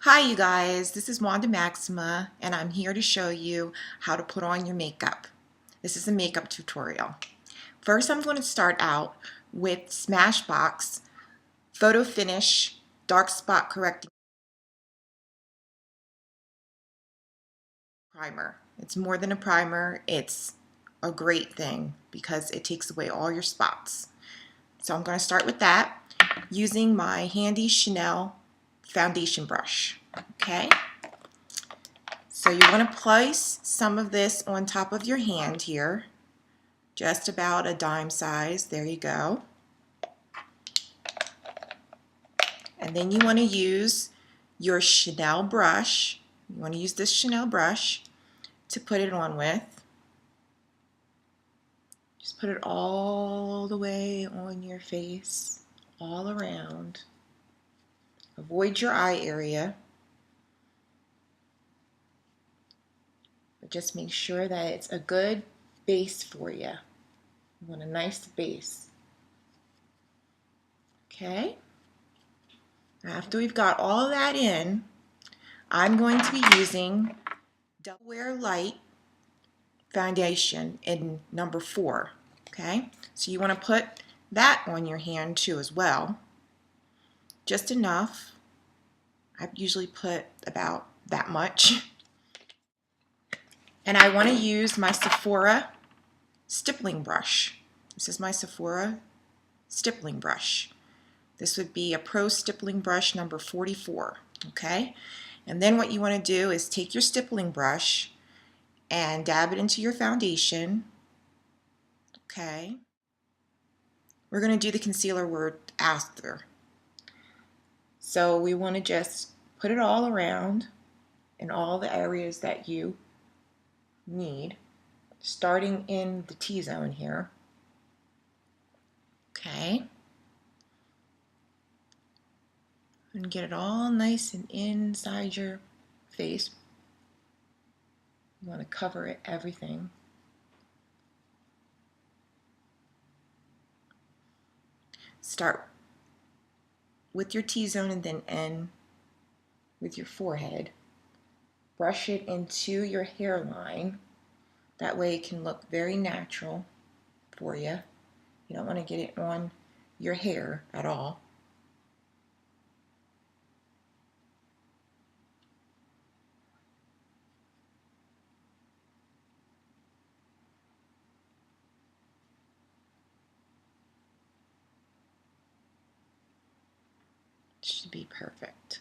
Hi you guys, this is Wanda Maxima and I'm here to show you how to put on your makeup. This is a makeup tutorial. First I'm going to start out with Smashbox Photo Finish Dark Spot Correcting Primer. It's more than a primer, it's a great thing because it takes away all your spots. So I'm going to start with that using my handy Chanel foundation brush. Okay. So you want to place some of this on top of your hand here, just about a dime size. There you go. And then you want to use your Chanel brush. You want to use this Chanel brush to put it on with. Just put it all the way on your face, all around. Avoid your eye area. But just make sure that it's a good base for you. You want a nice base. Okay? After we've got all that in, I'm going to be using Double Wear Light foundation in number 4. Okay? So you want to put that on your hand too as well. Just enough. I usually put about that much. And I want to use my Sephora stippling brush. This is my Sephora stippling brush. This would be a Pro Stippling Brush number 44. Okay? And then what you want to do is take your stippling brush and dab it into your foundation. Okay. We're going to do the concealer word after. So we want to just put it all around in all the areas that you need, starting in the T-zone here. Okay. And get it all nice and inside your face. You want to cover it, everything. Start with your T-zone and then end with your forehead. Brush it into your hairline. That way it can look very natural for you. You don't want to get it on your hair at all. Should be perfect.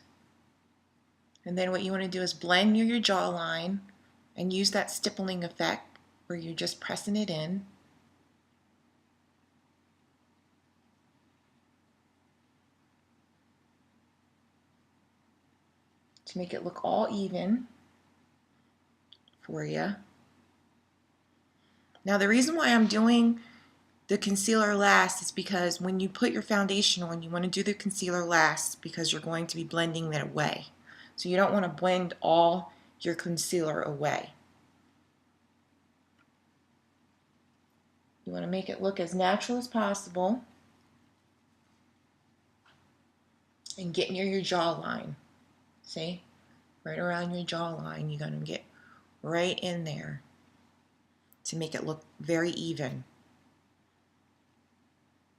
And then what you want to do is blend near your jawline and use that stippling effect where you're just pressing it in. To make it look all even for you. Now the reason why I'm doing the concealer last is because when you put your foundation on, you want to do the concealer last because you're going to be blending that away. So you don't want to blend all your concealer away. You want to make it look as natural as possible and get near your jawline. See? Right around your jawline, you're going to get right in there to make it look very even.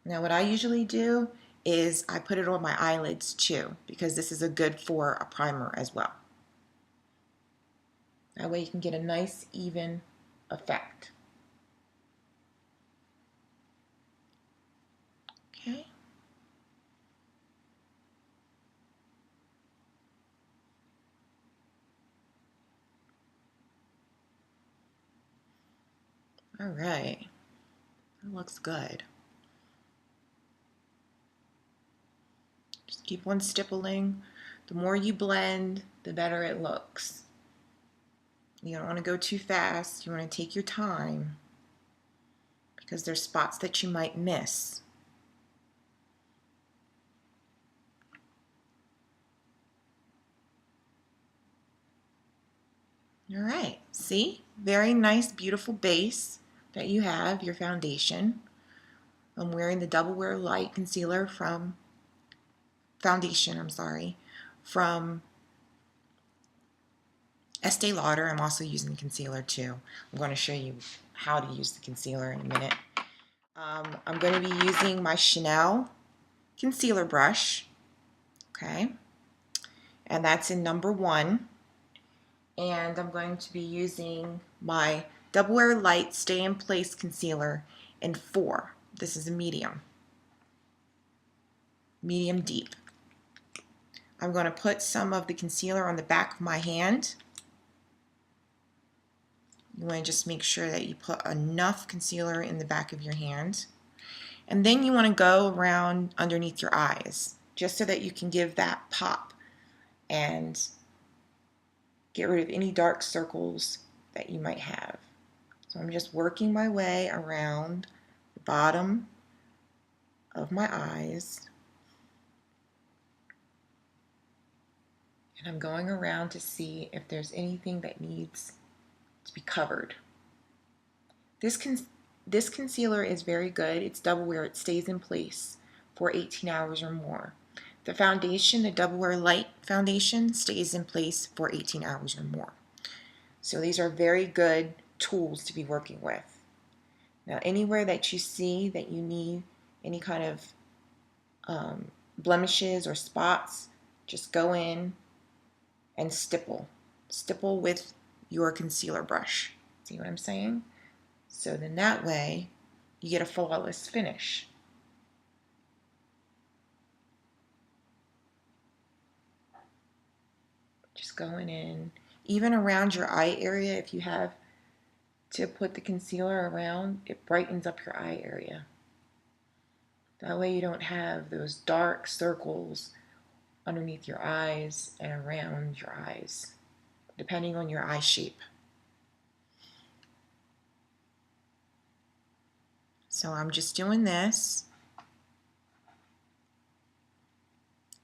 Now what I usually do is I put it on my eyelids too, because this is a good for a primer as well. That way you can get a nice even effect. Okay. All right. That looks good. Just keep on stippling. The more you blend, the better it looks. You don't want to go too fast. You want to take your time because there's spots that you might miss. All right, see? Very nice, beautiful base that you have, your foundation. I'm wearing the Double Wear Light Concealer from, from Estee Lauder. I'm also using concealer too. I'm going to show you how to use the concealer in a minute. I'm going to be using my Chanel concealer brush, okay, and that's in number 1. And I'm going to be using my Double Wear Light Stay in Place concealer in 4. This is a medium deep. I'm going to put some of the concealer on the back of my hand. You want to just make sure that you put enough concealer in the back of your hand. And then you want to go around underneath your eyes, just so that you can give that pop and get rid of any dark circles that you might have. So I'm just working my way around the bottom of my eyes. And I'm going around to see if there's anything that needs to be covered. This concealer is very good. It's Double Wear. It stays in place for 18 hours or more. The foundation, the Double Wear Light foundation, stays in place for 18 hours or more. So these are very good tools to be working with. Now, anywhere that you see that you need any kind of blemishes or spots, just go in and stipple. Stipple with your concealer brush. See what I'm saying? So then that way, you get a flawless finish. Just going in, even around your eye area, if you have to put the concealer around, it brightens up your eye area. That way you don't have those dark circles underneath your eyes and around your eyes, depending on your eye shape. So I'm just doing this,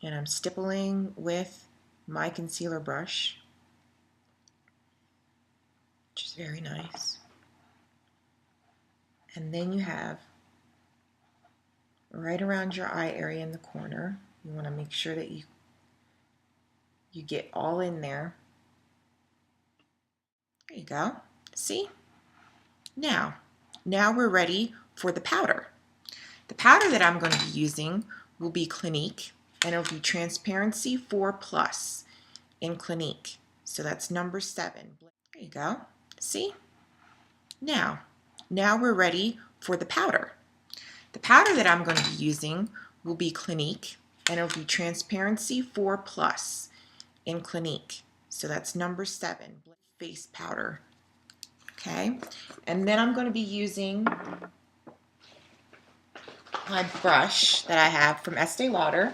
and I'm stippling with my concealer brush, which is very nice. And then you have right around your eye area in the corner, you want to make sure that you get all in there. There you go. See? Now we're ready for the powder. The powder that I'm going to be using will be Clinique, and it'll be Transparency 4 Plus in Clinique. So that's number 7. There you go. See? Now we're ready for the powder. The powder that I'm going to be using will be Clinique, and it'll be Transparency 4 Plus in Clinique. So that's number 7, face powder. Okay, and then I'm going to be using my brush that I have from Estee Lauder.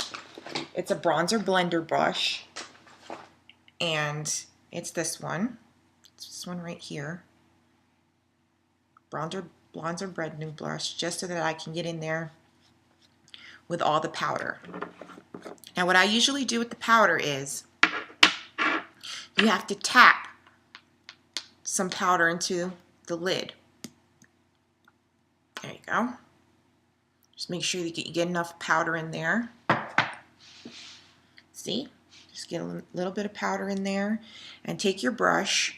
It's a bronzer blender brush, and it's this one. It's this one right here. Bronzer blending brush, just so that I can get in there with all the powder. Now what I usually do with the powder is you have to tap some powder into the lid. There you go. Just make sure that you get enough powder in there. See? Just get a little bit of powder in there, and take your brush,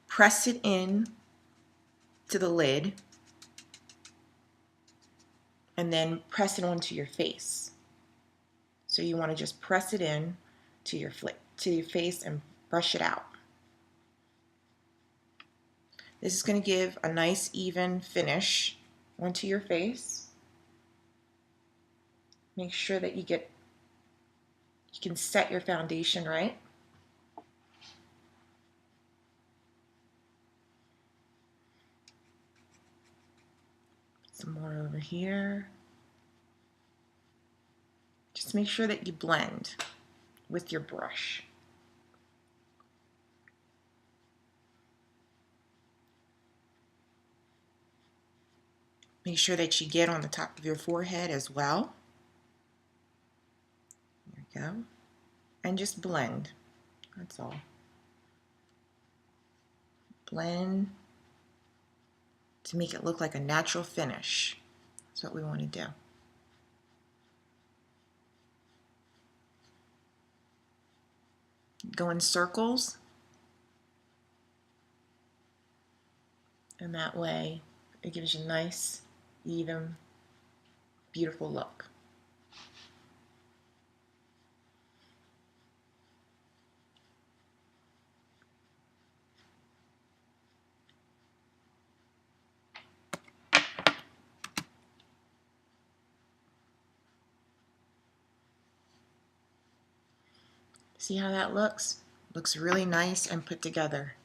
press it in to the lid, and then press it onto your face. So you want to just press it in to your face and brush it out. This is going to give a nice even finish onto your face. Make sure that you can set your foundation right. Some more over here. Just make sure that you blend with your brush. Make sure that you get on the top of your forehead as well. There you go. And just blend. That's all. Blend to make it look like a natural finish. That's what we want to do. Go in circles And that way it gives you a nice, even, beautiful look. See how that looks? Looks really nice and put together.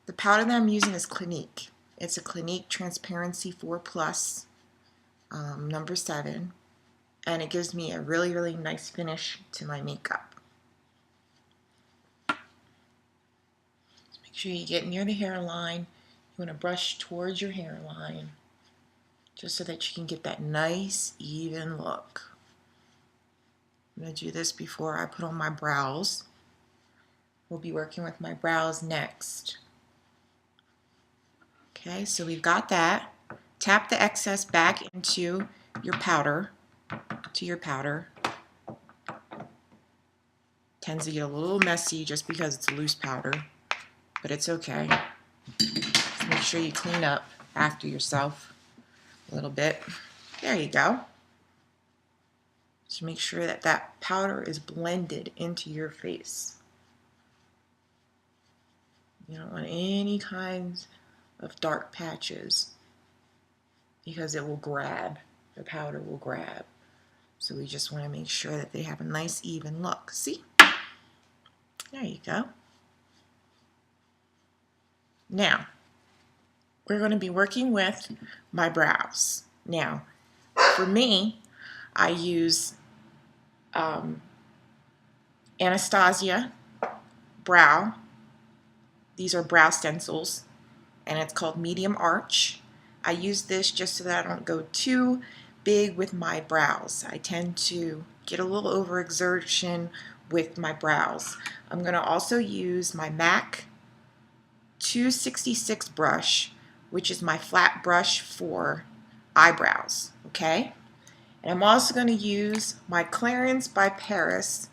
The powder that I'm using is Clinique. It's a Clinique Transparency 4 Plus, number 7, and it gives me a really, really nice finish to my makeup. So make sure you get near the hairline. You want to brush towards your hairline just so that you can get that nice, even look. I'm going to do this before I put on my brows. We'll be working with my brows next. Okay, so we've got that. Tap the excess back into your powder, Tends to get a little messy just because it's a loose powder, but it's okay. Just make sure you clean up after yourself a little bit. There you go. Just make sure that that powder is blended into your face. You don't want any kinds of dark patches because it will grab, the powder will grab. So we just want to make sure that they have a nice even look. See? There you go. Now, we're going to be working with my brows. Now, for me, I use Anastasia Brow. These are brow stencils, and it's called Medium Arch. I use this just so that I don't go too big with my brows. I tend to get a little overexertion with my brows. I'm going to also use my MAC 266 brush, which is my flat brush for eyebrows, okay? And I'm also going to use my Clarins by Paris,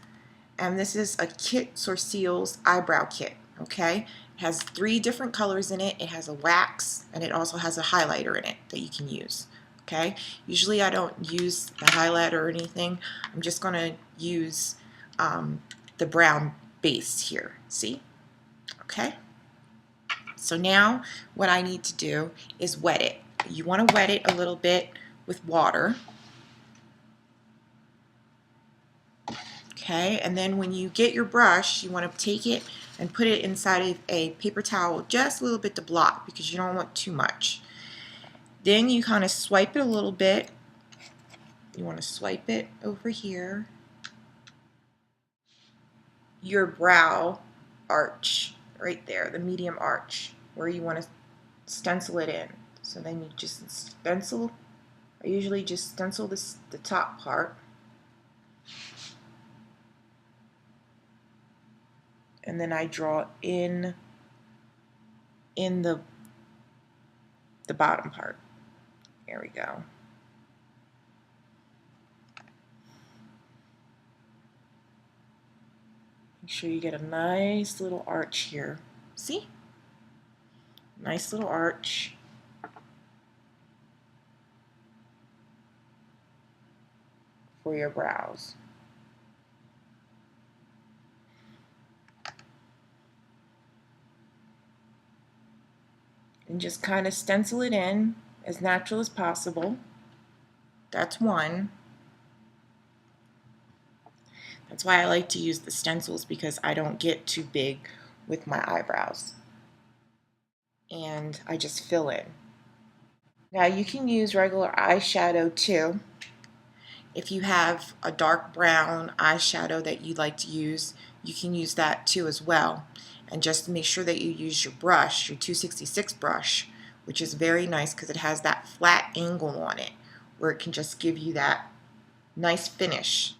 and this is a Kit Sourcils eyebrow kit, okay? It has 3 different colors in it. It has a wax, and it also has a highlighter in it that you can use, okay? Usually I don't use the highlighter or anything. I'm just going to use the brown base here, see? Okay? So now what I need to do is wet it. You want to wet it a little bit with water. Okay, and then when you get your brush, you want to take it and put it inside of a paper towel just a little bit to block because you don't want too much. Then you kind of swipe it a little bit. You want to swipe it over here. Your brow arch right there, the medium arch, where you want to stencil it in. So then you just stencil. I usually just stencil the top part. And then I draw in the bottom part. There we go. Make sure you get a nice little arch here. See? Nice little arch. For your brows. And just kind of stencil it in as natural as possible. That's one. That's why I like to use the stencils, because I don't get too big with my eyebrows. And I just fill in. Now you can use regular eyeshadow too. If you have a dark brown eyeshadow that you'd like to use, you can use that too as well. And just make sure that you use your brush, your 266 brush, which is very nice because it has that flat angle on it where it can just give you that nice finish.